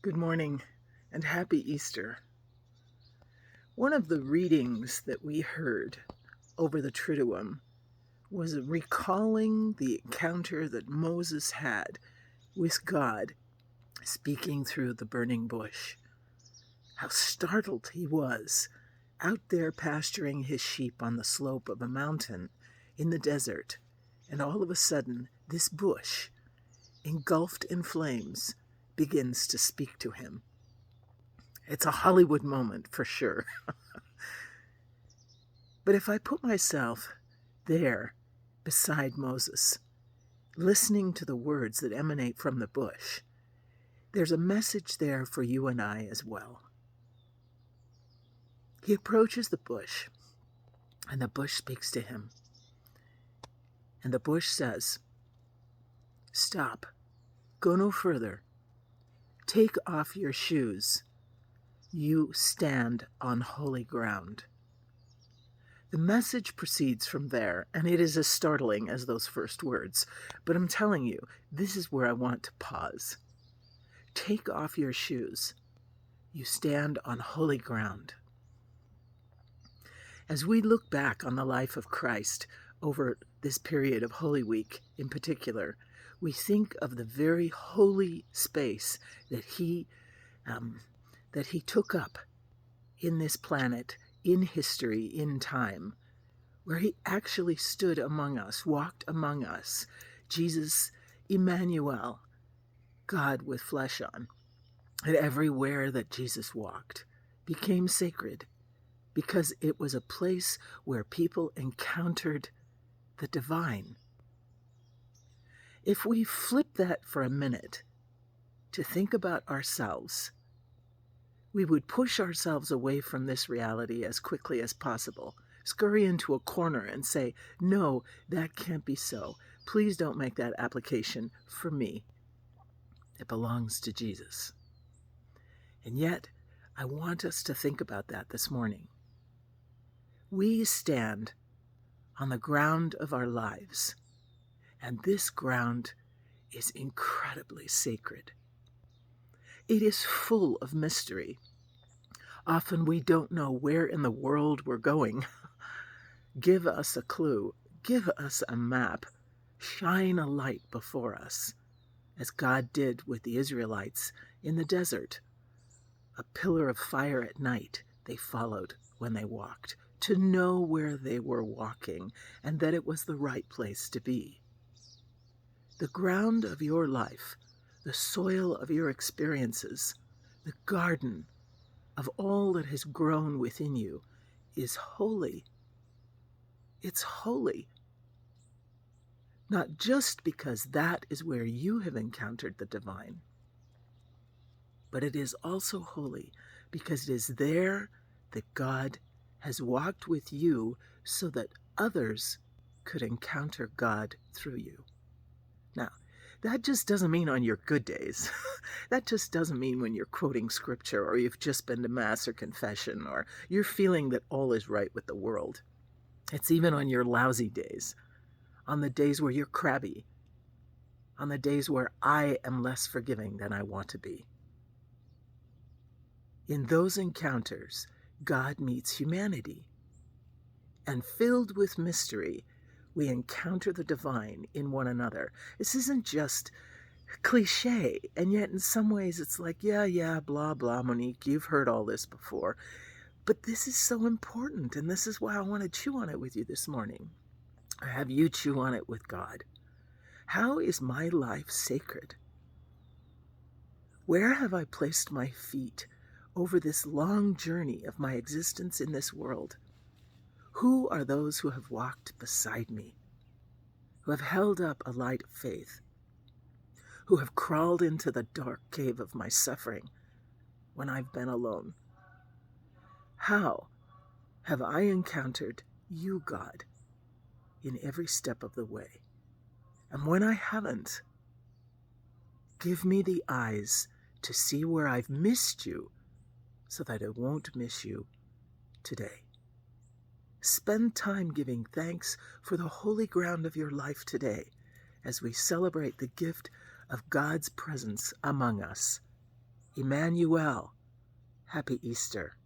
Good morning and happy Easter. One of the readings that we heard over the Triduum was recalling the encounter that Moses had with God speaking through the burning bush. How startled he was out there pasturing his sheep on the slope of a mountain in the desert, and all of a sudden this bush, engulfed in flames, begins to speak to him. It's a Hollywood moment for sure. But if I put myself there beside Moses, listening to the words that emanate from the bush, there's a message there for you and I as well. He approaches the bush, and the bush speaks to him. And the bush says, "Stop, go no further. Take off your shoes. You stand on holy ground." The message proceeds from there, and it is as startling as those first words. But I'm telling you, this is where I want to pause. Take off your shoes. You stand on holy ground. As we look back on the life of Christ over this period of Holy Week in particular, we think of the very holy space that he took up in this planet, in history, in time, where he actually stood among us, walked among us. Jesus, Emmanuel, God with flesh on. And everywhere that Jesus walked became sacred because it was a place where people encountered the divine. If we flip that for a minute to think about ourselves, we would push ourselves away from this reality as quickly as possible, scurry into a corner and say, "No, that can't be so. Please don't make that application for me. It belongs to Jesus." And yet, I want us to think about that this morning. We stand on the ground of our lives, and this ground is incredibly sacred. It is full of mystery. Often we don't know where in the world we're going. Give us a clue. Give us a map. Shine a light before us, as God did with the Israelites in the desert. A pillar of fire at night they followed when they walked, to know where they were walking and that it was the right place to be. The ground of your life, the soil of your experiences, the garden of all that has grown within you is holy. It's holy. Not just because that is where you have encountered the divine, but it is also holy because it is there that God has walked with you so that others could encounter God through you. Now, that just doesn't mean on your good days. That just doesn't mean when you're quoting scripture or you've just been to Mass or confession or you're feeling that all is right with the world. It's even on your lousy days, on the days where you're crabby, on the days where I am less forgiving than I want to be. In those encounters, God meets humanity, and filled with mystery, we encounter the divine in one another. This isn't just cliche, and yet in some ways it's like, yeah, blah, blah, Monique, you've heard all this before. But this is so important, and this is why I want to chew on it with you this morning, or have you chew on it with God. How is my life sacred? Where have I placed my feet over this long journey of my existence in this world? Who are those who have walked beside me, who have held up a light of faith, who have crawled into the dark cave of my suffering when I've been alone? How have I encountered you, God, in every step of the way? And when I haven't, give me the eyes to see where I've missed you so that I won't miss you today. Spend time giving thanks for the holy ground of your life today as we celebrate the gift of God's presence among us Emmanuel. Happy Easter.